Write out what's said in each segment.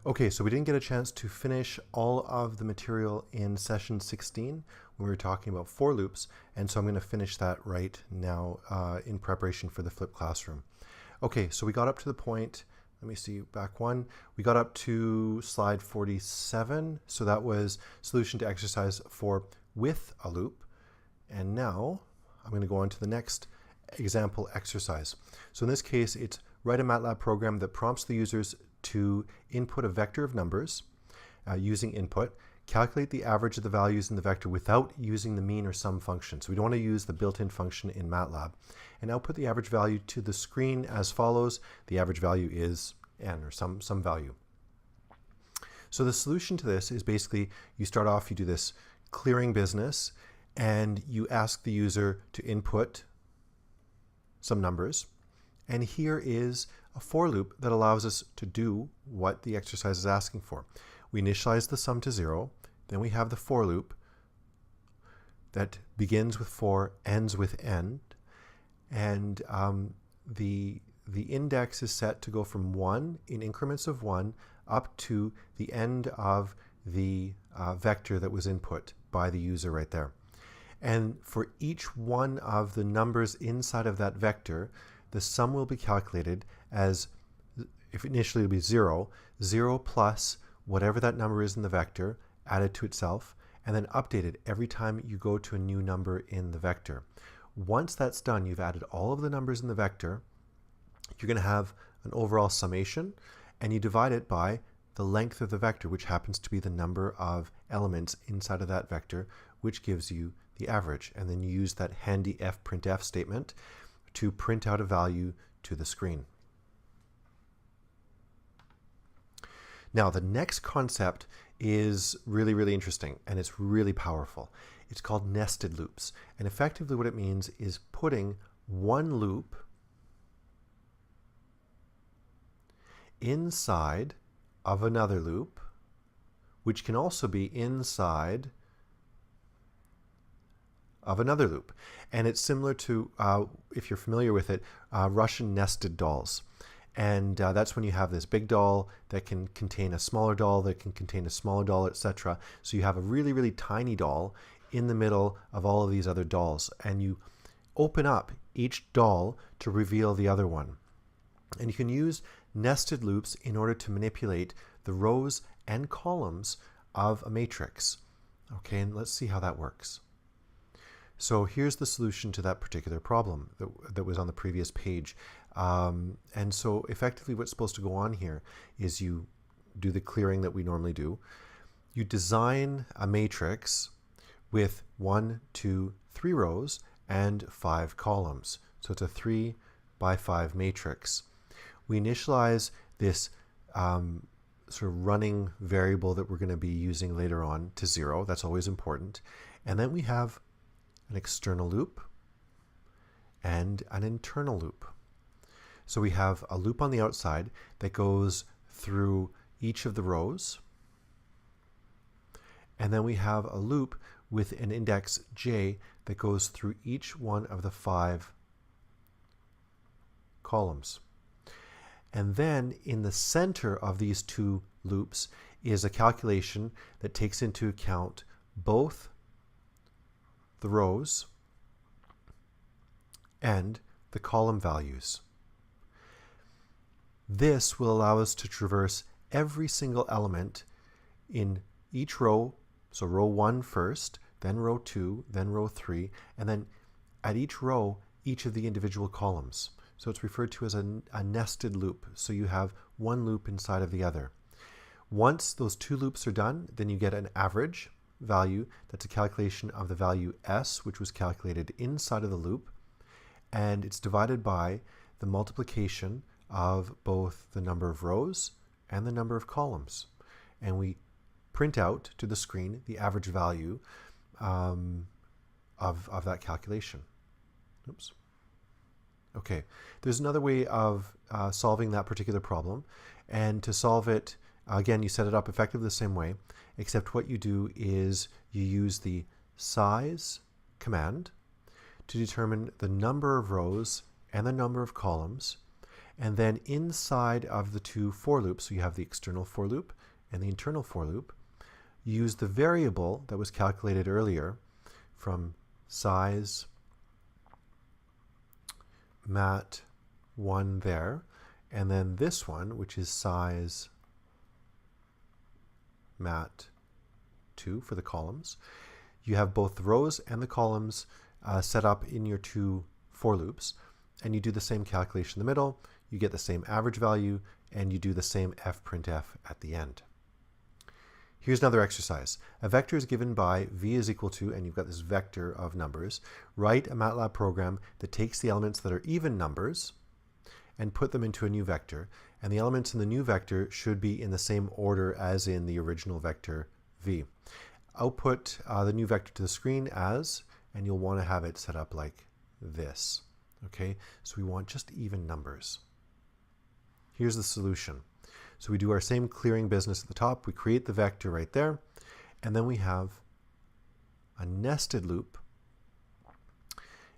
Okay, so we didn't get a chance to finish all of the material in session 16 when we were talking about for loops, and so I'm going to finish that right now in preparation for the flipped classroom. Okay, so we got up to the point, let me see, back one, we got up to slide 47, so that was solution to exercise 4 with a loop, and now I'm going to go on to the next example exercise. So in this case, it's write a MATLAB program that prompts the users to input a vector of numbers using input, calculate the average of the values in the vector without using the mean or sum function. So we don't want to use the built-in function in MATLAB. And output the average value to the screen as follows. The average value is n, or some value. So the solution to this is basically you start off, you do this clearing business, and you ask the user to input some numbers. And here is a for loop that allows us to do what the exercise is asking for. We initialize the sum to 0, then we have the for loop that begins with 4, ends with n, and the index is set to go from 1 in increments of 1 up to the end of the vector that was input by the user right there. And for each one of the numbers inside of that vector, the sum will be calculated as, if initially it will be 0, 0 plus whatever that number is in the vector added to itself, and then updated every time you go to a new number in the vector. Once that's done, you've added all of the numbers in the vector, you're going to have an overall summation, and you divide it by the length of the vector, which happens to be the number of elements inside of that vector, which gives you the average. And then you use that handy fprintf statement to print out a value to the screen. Now, the next concept is really interesting, and it's really powerful. It's called nested loops. And effectively what it means is putting one loop inside of another loop, which can also be inside of another loop. And it's similar to, if you're familiar with it, Russian nested dolls. And that's when you have this big doll that can contain a smaller doll that can contain a smaller doll, etc. So you have a really tiny doll in the middle of all of these other dolls, and you open up each doll to reveal the other one. And you can use nested loops in order to manipulate the rows and columns of a matrix. Okay, and let's see how that works. So here's the solution to that particular problem that was on the previous page. And so effectively what's supposed to go on here is you do the clearing that we normally do. You design a matrix with 1, 2, 3 rows and 5 columns. So it's a 3 by 5 matrix. We initialize this sort of running variable that we're going to be using later on to 0. That's always important. And then we have an external loop and an internal loop. So we have a loop on the outside that goes through each of the rows, and then we have a loop with an index j that goes through each one of the 5 columns. And then in the center of these two loops is a calculation that takes into account both the rows and the column values. This will allow us to traverse every single element in each row. So row 1 first, then row 2, then row 3, and then at each row, each of the individual columns. So it's referred to as a nested loop. So you have one loop inside of the other. Once those 2 loops are done, then you get an average value. That's a calculation of the value s, which was calculated inside of the loop, and it's divided by the multiplication of both the number of rows and the number of columns. And we print out to the screen the average value of that calculation. Oops. Okay, there's another way of solving that particular problem, and to solve it, again, you set it up effectively the same way, except what you do is you use the size command to determine the number of rows and the number of columns, And then inside of the two for loops, so you have the external for loop and the internal for loop, use the variable that was calculated earlier from size mat1 there, and then this one, which is size mat2 for the columns. You have both the rows and the columns set up in your two for loops, and you do the same calculation in the middle, you get the same average value, and you do the same fprintf at the end. Here's another exercise. A vector is given by v is equal to, and you've got this vector of numbers. Write a MATLAB program that takes the elements that are even numbers and put them into a new vector. And the elements in the new vector should be in the same order as in the original vector v. Output the new vector to the screen as, and you'll want to have it set up like this. Okay, so we want just even numbers. Here's the solution. So we do our same clearing business at the top. We create the vector right there, and then we have a nested loop,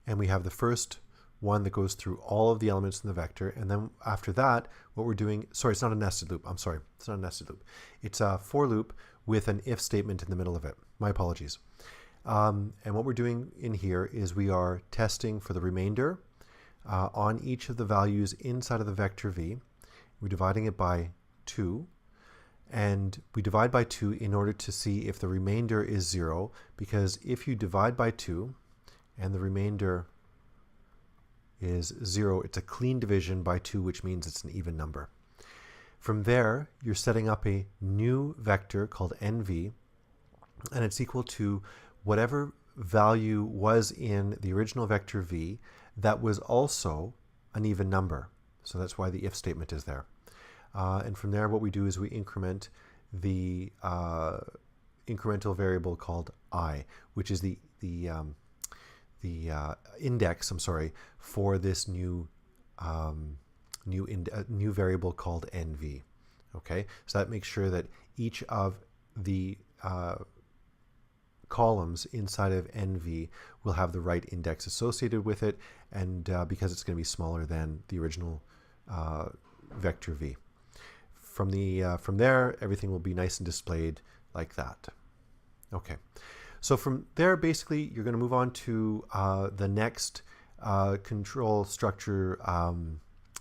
and we have the first one that goes through all of the elements in the vector, and then after that, what we're doing, sorry, it's not a nested loop. I'm sorry, it's not a nested loop. It's a for loop with an if statement in the middle of it. My apologies. And what we're doing in here is we are testing for the remainder on each of the values inside of the vector v. We're dividing it by 2, and we divide by 2 in order to see if the remainder is 0, because if you divide by 2 and the remainder is 0, it's a clean division by 2, which means it's an even number. From there, you're setting up a new vector called nv, and it's equal to whatever value was in the original vector v that was also an even number. So that's why the if statement is there. And from there, what we do is we increment the incremental variable called I, which is the index, I'm sorry, for this new new variable called nv. Okay, so that makes sure that each of the columns inside of nv will have the right index associated with it, and because it's going to be smaller than the original vector v. From there, everything will be nice and displayed like that. Okay, so from there, basically, you're going to move on to the next control structure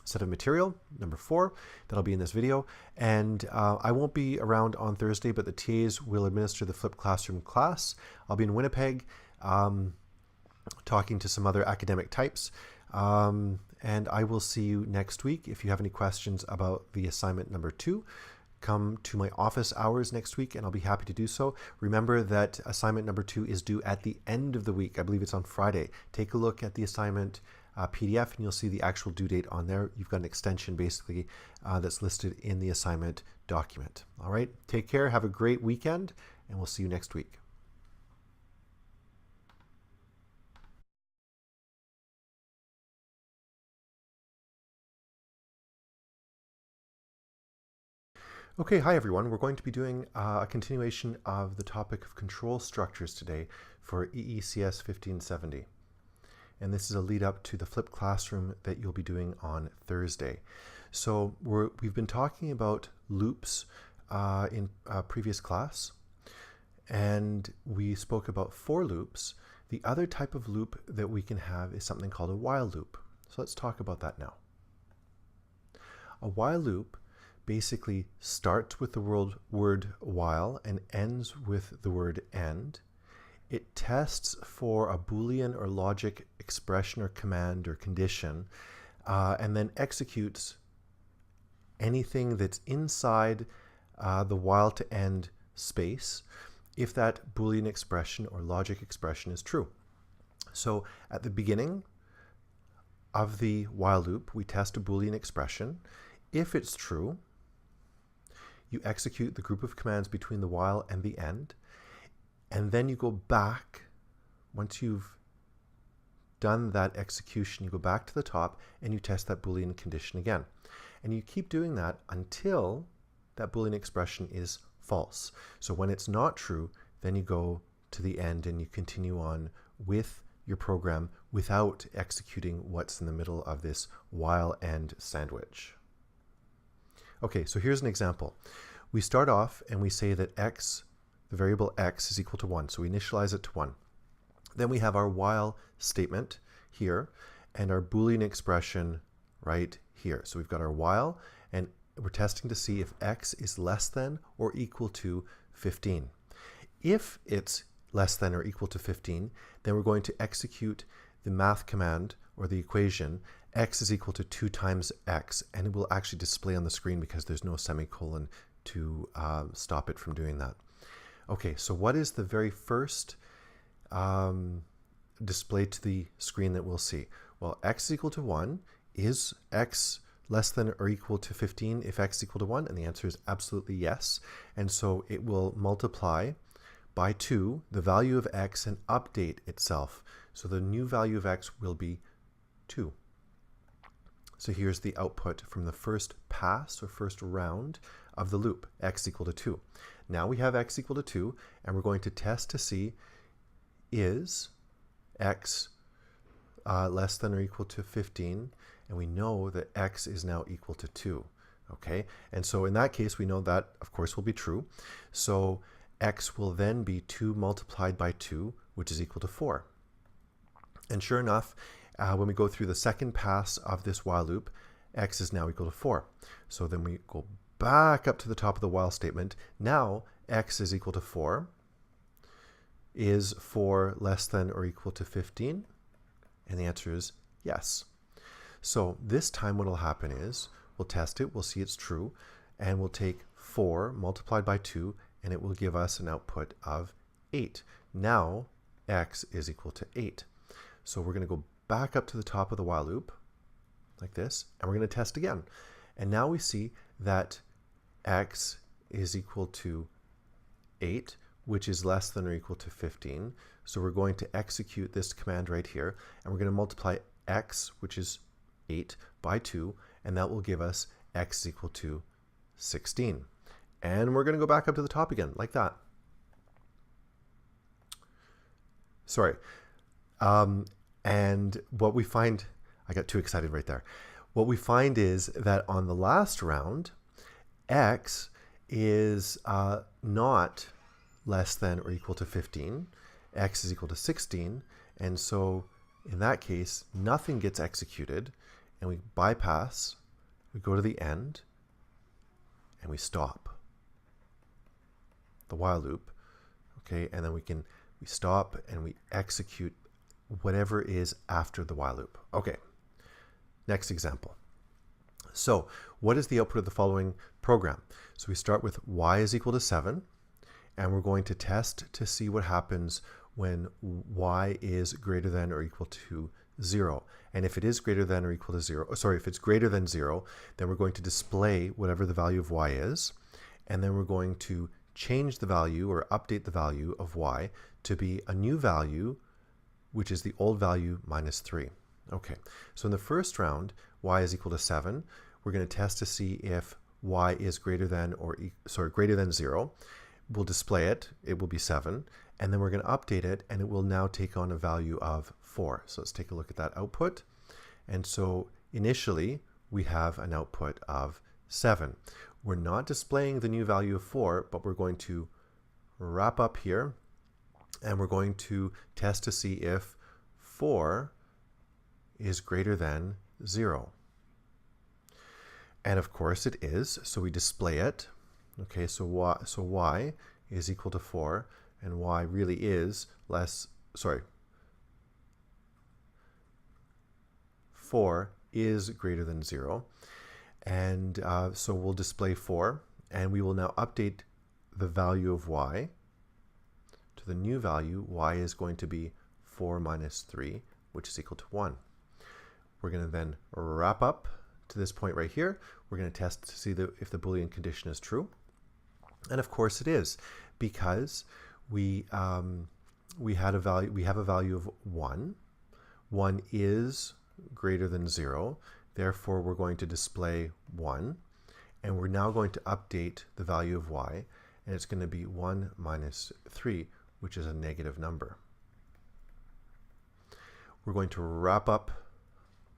set of material, number 4. That'll be in this video. And I won't be around on Thursday, but the TAs will administer the flipped classroom class. I'll be in Winnipeg talking to some other academic types. And I will see you next week. If you have any questions about the assignment number 2, come to my office hours next week, and I'll be happy to do so. Remember that assignment number 2 is due at the end of the week. I believe it's on Friday. Take a look at the assignment PDF, and you'll see the actual due date on there. You've got an extension, basically, that's listed in the assignment document. All right, take care. Have a great weekend, and we'll see you next week. Okay, hi everyone. We're going to be doing a continuation of the topic of control structures today for EECS 1570. And this is a lead up to the flipped classroom that you'll be doing on Thursday. So we've been talking about loops in a previous class, and we spoke about for loops. The other type of loop that we can have is something called a while loop. So let's talk about that now. A while loop basically starts with the word while and ends with the word end. It tests for a Boolean or logic expression or command or condition, and then executes anything that's inside the while to end space if that Boolean expression or logic expression is true. So at the beginning of the while loop, we test a Boolean expression. If it's true, you execute the group of commands between the while and the end, and then you go back. Once you've done that execution, you go back to the top and you test that Boolean condition again. And you keep doing that until that Boolean expression is false. So when it's not true, then you go to the end and you continue on with your program without executing what's in the middle of this while and sandwich. Okay, so here's an example. We start off and we say that x, the variable x, is equal to 1. So we initialize it to 1. Then we have our while statement here and our Boolean expression right here. So we've got our while, and we're testing to see if x is less than or equal to 15. If it's less than or equal to 15, then we're going to execute the math command or the equation x is equal to 2 times x, and it will actually display on the screen because there's no semicolon to stop it from doing that. Okay, so what is the very first display to the screen that we'll see? Well, x is equal to 1. Is x less than or equal to 15 if x is equal to 1? And the answer is absolutely yes. And so it will multiply by 2 the value of x and update itself. So the new value of x will be 2. So here's the output from the first pass or first round of the loop, x equal to 2. Now we have x equal to 2, and we're going to test to see is x less than or equal to 15, and we know that x is now equal to 2. Okay, and so in that case we know that of course will be true. So x will then be 2 multiplied by 2, which is equal to 4. And sure enough, when we go through the second pass of this while loop, x is now equal to 4. So then we go back up to the top of the while statement. Now x is equal to 4. Is 4 less than or equal to 15? And the answer is yes. So this time what will happen is we'll test it, we'll see it's true, and we'll take 4 multiplied by 2, and it will give us an output of 8. Now x is equal to 8. So we're going to go back up to the top of the while loop like this, and we're going to test again. And now we see that x is equal to 8, which is less than or equal to 15. So we're going to execute this command right here, and we're going to multiply x, which is 8, by 2, and that will give us x is equal to 16. And we're going to go back up to the top again, like that. Sorry. And what we find, I got too excited right there. What we find is that on the last round, x is not less than or equal to 15. X is equal to 16. And so in that case, nothing gets executed, and we bypass, we go to the end, and we stop the while loop. Okay, and then we stop and we execute whatever is after the while loop. Okay, next example. So what is the output of the following program? So we start with y is equal to 7, and we're going to test to see what happens when y is greater than or equal to 0. And if it is greater than or equal to 0, if it's greater than 0, then we're going to display whatever the value of y is, and then we're going to change the value or update the value of y to be a new value, which is the old value minus 3. Okay, so in the first round, y is equal to 7. We're going to test to see if y is greater than greater than 0. We'll display it. It will be 7. And then we're going to update it, and it will now take on a value of 4. So let's take a look at that output. And so initially, we have an output of 7. We're not displaying the new value of 4, but we're going to wrap up here, and we're going to test to see if 4 is greater than 0. And of course it is, so we display it. Okay, so y is equal to 4, and y really is 4 is greater than 0. And so we'll display 4, and we will now update the value of y to the new value. Y is going to be 4 minus 3, which is equal to 1. We're going to then wrap up to this point right here. We're going to test to see if the Boolean condition is true. And of course it is, because we have a value of 1. 1 is greater than 0. Therefore, we're going to display 1. And we're now going to update the value of y, and it's going to be 1 minus 3, which is a negative number. we're going to wrap up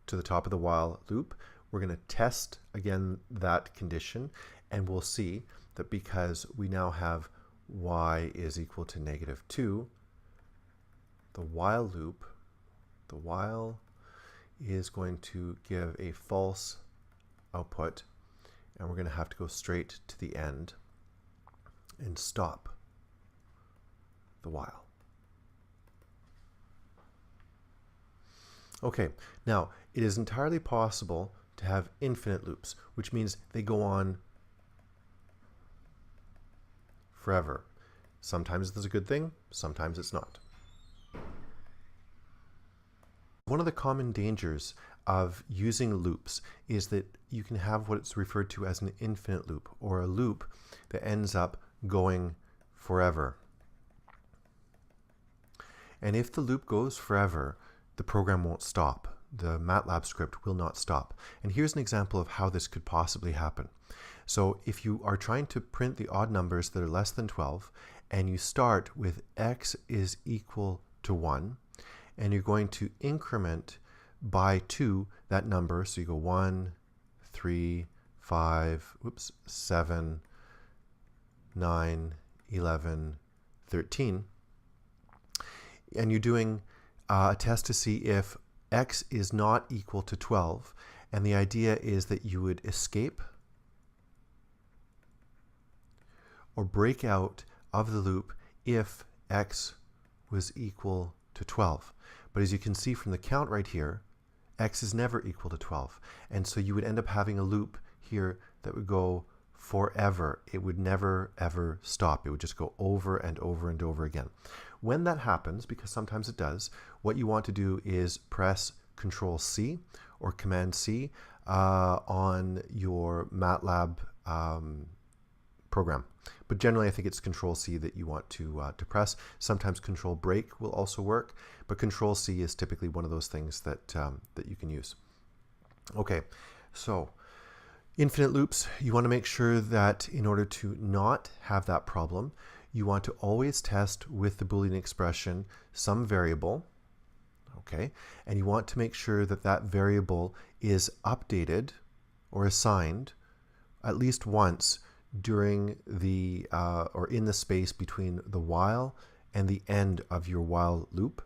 to the top of the while loop. We're going to test again that condition, and we'll see that because we now have y is equal to -2, the while loop, the while is going to give a false output, and we're going to have to go straight to the end and stop the while. Okay, now it is entirely possible to have infinite loops, which means they go on forever. Sometimes that's a good thing, sometimes it's not. One of the common dangers of using loops is that you can have what's referred to as an infinite loop, or a loop that ends up going forever. And if the loop goes forever, the program won't stop. The MATLAB script will not stop. And here's an example of how this could possibly happen. So if you are trying to print the odd numbers that are less than 12, and you start with x is equal to 1, and you're going to increment by 2 that number, so you go 1, 3, 5, 7, 9, 11, 13, and you're doing a test to see if x is not equal to 12, and the idea is that you would escape or break out of the loop if x was equal to 12. But as you can see from the count right here, x is never equal to 12, and so you would end up having a loop here that would go forever. It would never ever stop. It would just go over and over and over again. When that happens, because sometimes it does, what you want to do is press Control C or Command C on your MATLAB program. But generally I think it's Control C that you want to press. Sometimes Control Break will also work, but Control C is typically one of those things that, that you can use. Okay, so infinite loops, you want to make sure that in order to not have that problem, you want to always test with the Boolean expression some variable, okay? And you want to make sure that that variable is updated or assigned at least once during the, or in the space between the while and the end of your while loop.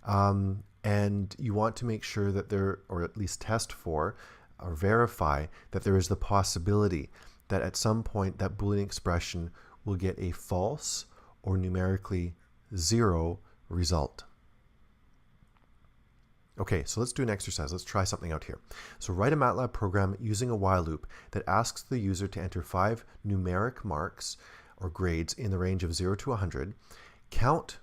And you want to make sure that there, or at least test for, or verify that there is the possibility that at some point that Boolean expression will get a false or numerically 0 result. Okay, so let's do an exercise. Let's try something out here. So write a MATLAB program using a while loop that asks the user to enter 5 numeric marks or grades in the range of 0 to 100, count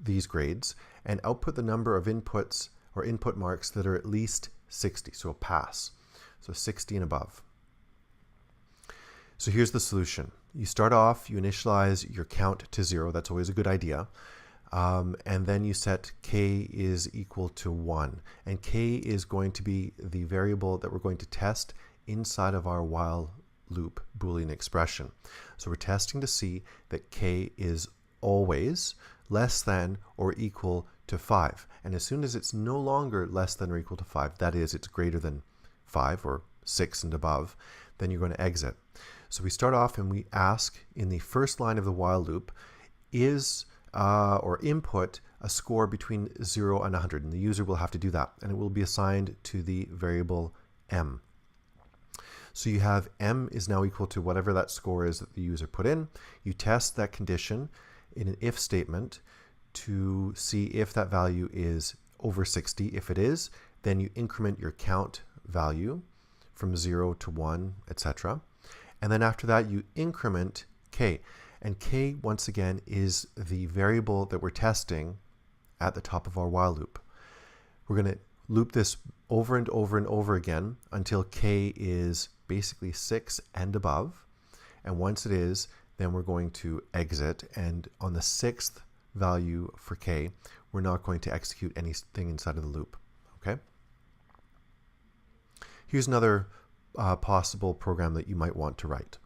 these grades, and output the number of inputs or input marks that are at least 60, so a pass. So 60 and above. So here's the solution. You start off, you initialize your count to 0. That's always a good idea. And then you set k is equal to 1. And k is going to be the variable that we're going to test inside of our while loop Boolean expression. So we're testing to see that k is always less than or equal to 5. And as soon as it's no longer less than or equal to 5, that is, it's greater than 5 or 6 and above, then you're going to exit. So we start off and we ask in the first line of the while loop, is or input a score between 0 and 100. And the user will have to do that. And it will be assigned to the variable m. So you have m is now equal to whatever that score is that the user put in. You test that condition in an if statement to see if that value is over 60. If it is, then you increment your count value from 0 to 1, etc. And then after that, you increment k. And k, once again, is the variable that we're testing at the top of our while loop. We're going to loop this over and over and over again until k is basically 6 and above. And once it is, then we're going to exit. And on the 6th value for k, we're not going to execute anything inside of the loop. Okay? Here's another possible program that you might want to write.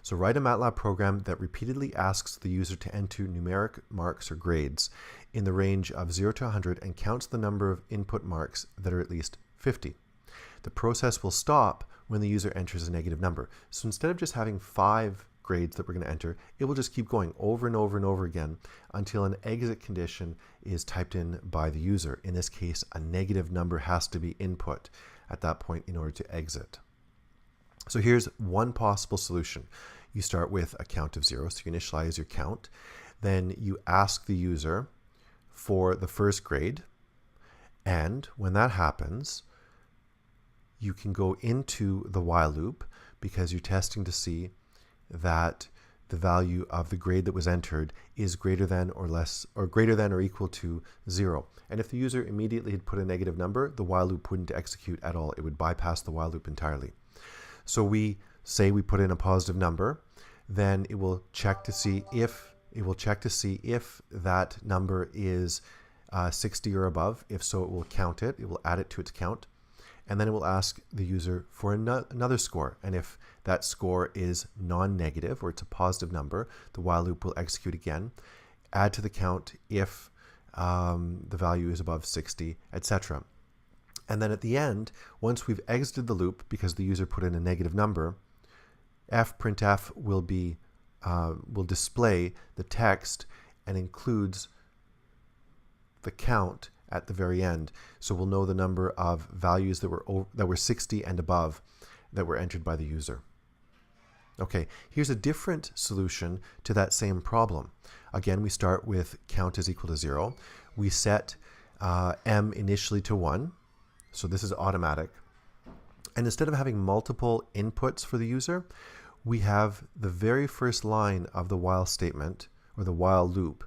So write a MATLAB program that repeatedly asks the user to enter numeric marks or grades in the range of 0 to 100 and counts the number of input marks that are at least 50. The process will stop when the user enters a negative number. So instead of just having 5 grades that we're going to enter, it will just keep going over and over and over again until an exit condition is typed in by the user. In this case, a negative number has to be input at that point in order to exit. So here's one possible solution. You start with a count of 0, so you initialize your count. Then you ask the user for the first grade, and when that happens, you can go into the while loop because you're testing to see that the value of the grade that was entered is greater than or equal to 0. And if the user immediately had put a negative number, the while loop wouldn't execute at all. It would bypass the while loop entirely. So we say we put in a positive number, then it will check to see if that number is 60 or above. If so, it will count it. It will add it to its count. And then it will ask the user for another score. And if that score is non-negative, or it's a positive number, the while loop will execute again, add to the count if the value is above 60, etc. And then at the end, once we've exited the loop because the user put in a negative number, printf will display the text and includes the count at the very end, so we'll know the number of values that were 60 and above that were entered by the user. Okay, here's a different solution to that same problem. Again, we start with count is equal to 0. We set m initially to 1, so this is automatic. And instead of having multiple inputs for the user, we have the very first line of the while statement, or the while loop,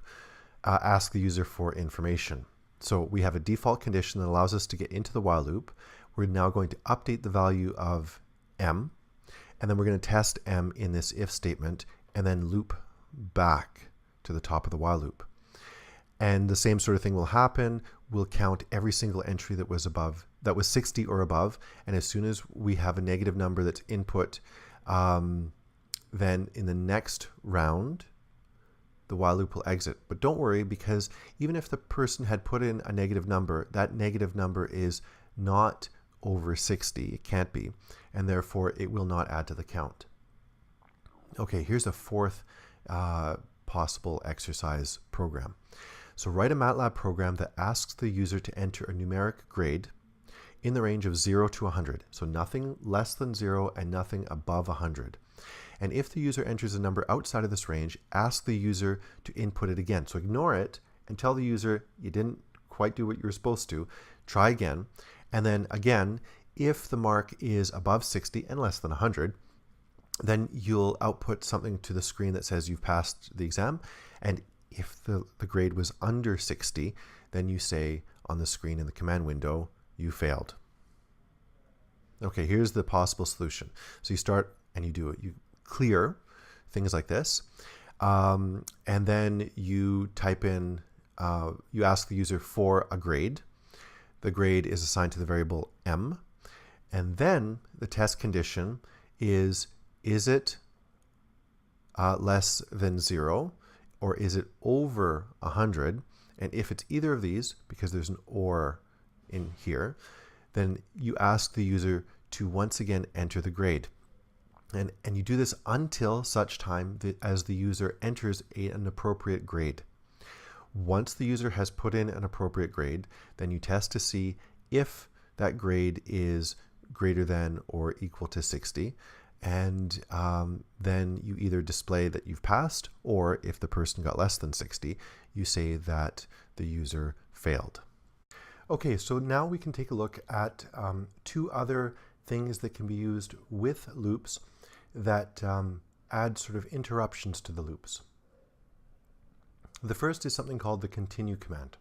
ask the user for information. So we have a default condition that allows us to get into the while loop. We're now going to update the value of m, and then we're going to test m in this if statement, and then loop back to the top of the while loop. And the same sort of thing will happen. We'll count every single entry that was 60 or above, and as soon as we have a negative number that's input, then in the next round, the while loop will exit. But don't worry, because even if the person had put in a negative number, that negative number is not over 60. It can't be, and therefore it will not add to the count. Okay, here's a fourth possible exercise program. So write a MATLAB program that asks the user to enter a numeric grade in the range of 0 to 100. So nothing less than 0 and nothing above 100. And if the user enters a number outside of this range, ask the user to input it again. So ignore it and tell the user you didn't quite do what you were supposed to. Try again. And then again, if the mark is above 60 and less than 100, then you'll output something to the screen that says you've passed the exam. And if the grade was under 60, then you say on the screen in the command window, you failed. Okay, here's the possible solution. So you start and you do it. You clear things like this, and then you type in, you ask the user for a grade. The grade is assigned to the variable m, and then the test condition is it less than 0, or is it over 100? And if it's either of these, because there's an or in here, then you ask the user to once again enter the grade. And you do this until such time as the user enters an appropriate grade. Once the user has put in an appropriate grade, then you test to see if that grade is greater than or equal to 60. And then you either display that you've passed, or if the person got less than 60, you say that the user failed. Okay, so now we can take a look at two other things that can be used with loops that add sort of interruptions to the loops. The first is something called the continue command.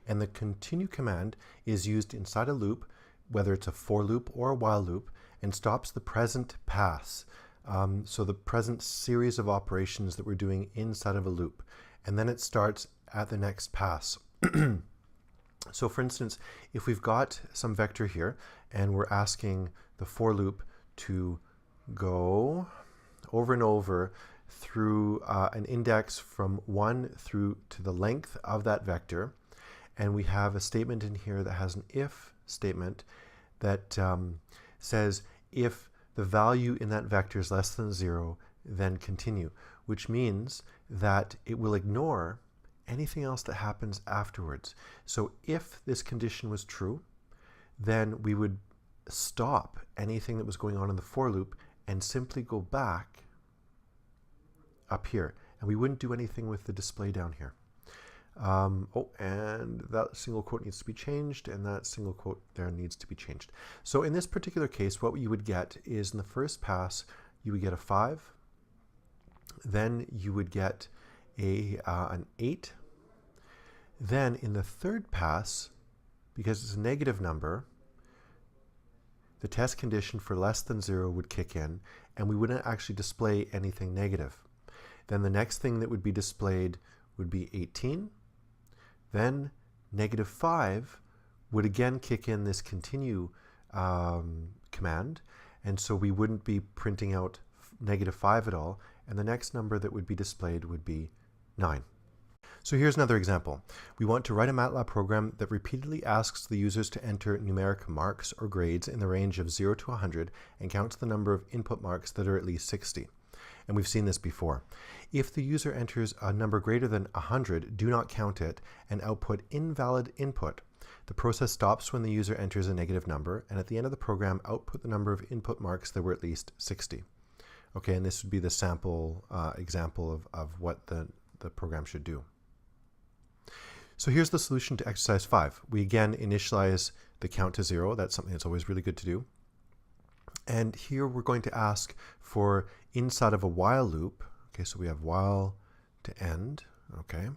And the continue command is used inside a loop, whether it's a for loop or a while loop, and stops the present pass. So the present series of operations that we're doing inside of a loop. And then it starts at the next pass. So for instance, if we've got some vector here and we're asking the for loop to go over and over through an index from 1 through to the length of that vector, and we have a statement in here that has an if statement that says if the value in that vector is less than 0, then continue, which means that it will ignore anything else that happens afterwards. So if this condition was true, then we would stop anything that was going on in the for loop and simply go back up here, and we wouldn't do anything with the display down here. And that single quote needs to be changed, and that single quote there needs to be changed. So in this particular case, what you would get is in the first pass, you would get a 5, then you would get an 8, then in the third pass, because it's a negative number, the test condition for less than 0 would kick in, and we wouldn't actually display anything negative. Then the next thing that would be displayed would be 18. Then -5 would again kick in this continue command, and so we wouldn't be printing out -5 at all, and the next number that would be displayed would be 9. So here's another example. We want to write a MATLAB program that repeatedly asks the users to enter numeric marks or grades in the range of 0 to 100 and counts the number of input marks that are at least 60. And we've seen this before. If the user enters a number greater than 100, do not count it and output invalid input. The process stops when the user enters a negative number, and at the end of the program, output the number of input marks that were at least 60. Okay, and this would be the sample example of what the program should do. So here's the solution to exercise 5. We again initialize the count to 0. That's something that's always really good to do. And here we're going to ask for inside of a while loop. Okay, so we have while to end. Okay.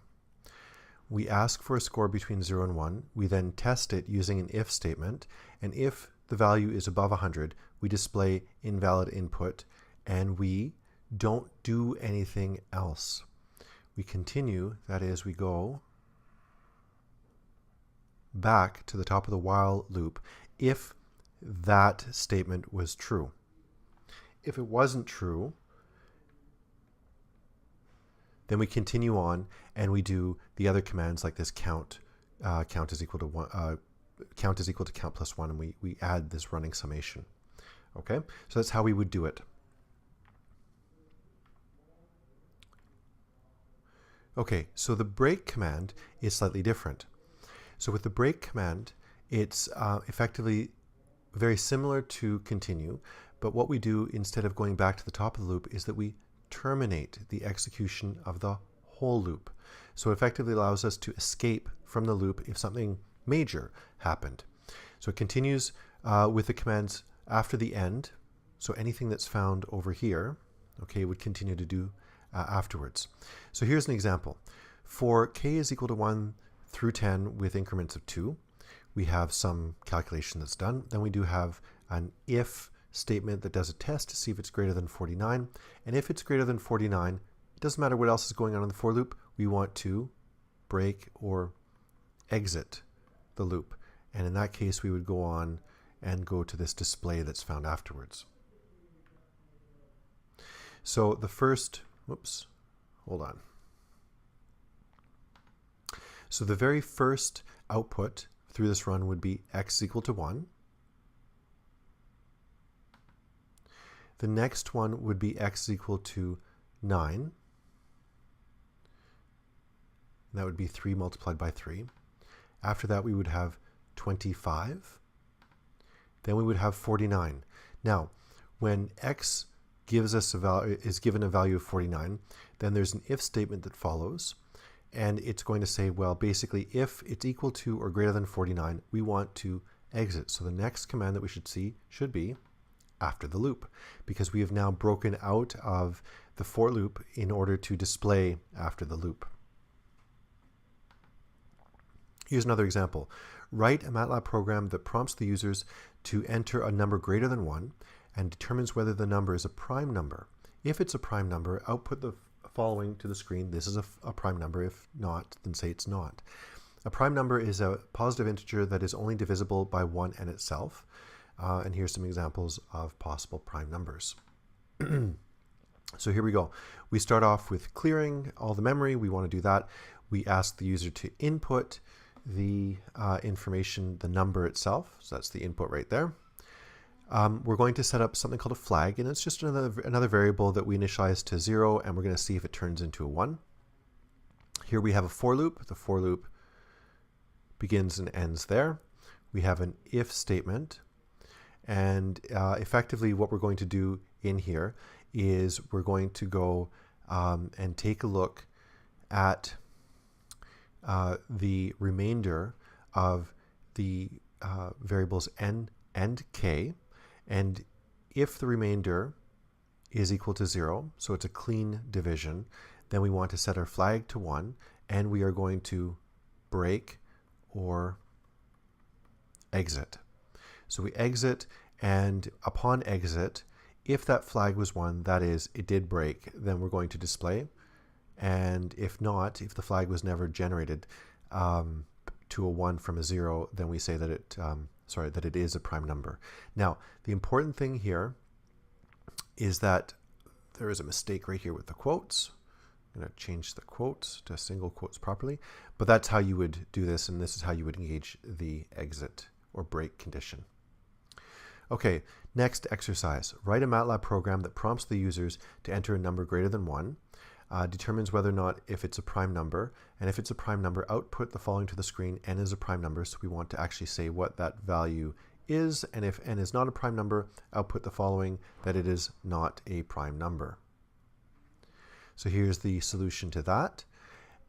We ask for a score between 0 and 1. We then test it using an if statement. And if the value is above 100, we display invalid input, and we don't do anything else. We continue, that is, we go back to the top of the while loop if that statement was true. If it wasn't true, then we continue on and we do the other commands like this count is equal to 1, count is equal to count plus 1, and we add this running summation. Okay, so that's how we would do it. Okay, so the break command is slightly different. So with the break command, it's effectively very similar to continue, but what we do instead of going back to the top of the loop is that we terminate the execution of the whole loop. So it effectively allows us to escape from the loop if something major happened. So it continues with the commands after the end. So anything that's found over here, okay, would continue to do afterwards. So here's an example. For k is equal to 1 through 10 with increments of 2, we have some calculation that's done. Then we do have an if statement that does a test to see if it's greater than 49. And if it's greater than 49, it doesn't matter what else is going on in the for loop. We want to break or exit the loop. And in that case, we would go on and go to this display that's found afterwards. So the first, whoops, hold on. So the very first output through this run would be x equal to 1. The next one would be x equal to 9. And that would be 3 multiplied by 3. After that, we would have 25. Then we would have 49. Now, when x gives us a value, is given a value of 49, then there's an if statement that follows. And it's going to say, well, basically, if it's equal to or greater than 49, we want to exit. So the next command that we should see should be after the loop, because we have now broken out of the for loop in order to display after the loop. Here's another example. Write a MATLAB program that prompts the users to enter a number greater than 1 and determines whether the number is a prime number. If it's a prime number, output the following to the screen. This is a prime number. If not, then say it's not. A prime number is a positive integer that is only divisible by 1 and itself. And here's some examples of possible prime numbers. So here we go. We start off with clearing all the memory. We want to do that. We ask the user to input the information, the number itself. So that's the input right there. We're going to set up something called a flag, and it's just another variable that we initialize to 0, and we're going to see if it turns into a 1. Here we have a for loop. The for loop begins and ends there. We have an if statement, and effectively what we're going to do in here is we're going to go and take a look at the remainder of the variables n and k, and if the remainder is equal to 0, so it's a clean division, then we want to set our flag to 1, and we are going to break or exit. So we exit, and upon exit, if that flag was 1, that is, it did break, then we're going to display. And if not, if the flag was never generated to a 1 from a 0, then we say that it is a prime number. Now, the important thing here is that there is a mistake right here with the quotes. I'm going to change the quotes to single quotes properly, but that's how you would do this, and this is how you would engage the exit or break condition. Okay, next exercise. Write a MATLAB program that prompts the users to enter a number greater than 1, determines whether or not if it's a prime number, and if it's a prime number, output the following to the screen. N is a prime number, so we want to actually say what that value is, and if n is not a prime number, output the following, that it is not a prime number. So here's the solution to that.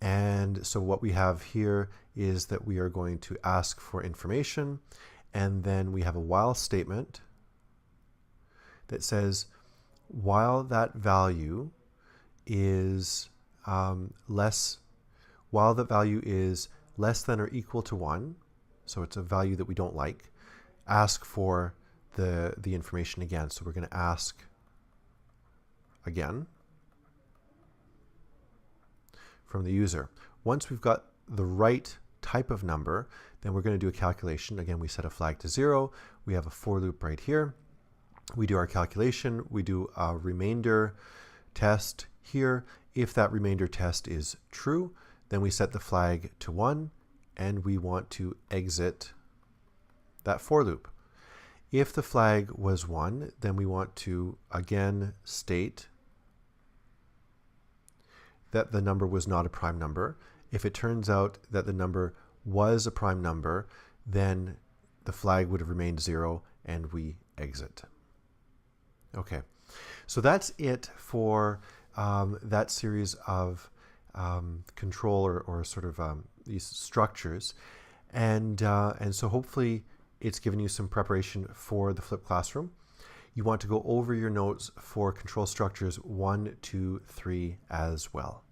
And so what we have here is that we are going to ask for information, and then we have a while statement that says while that value is less than or equal to 1, so it's a value that we don't like, ask for the information again. So we're going to ask again from the user. Once we've got the right type of number, then we're going to do a calculation. Again, we set a flag to 0. We have a for loop right here. We do our calculation. We do a remainder test here. If that remainder test is true, then we set the flag to 1, and we want to exit that for loop. If the flag was 1, then we want to again state that the number was not a prime number. If it turns out that the number was a prime number, then the flag would have remained 0, and we exit. Okay, so that's it for that series of control or sort of these structures, and so hopefully it's given you some preparation for the flipped classroom. You want to go over your notes for control structures 1, 2, 3 as well.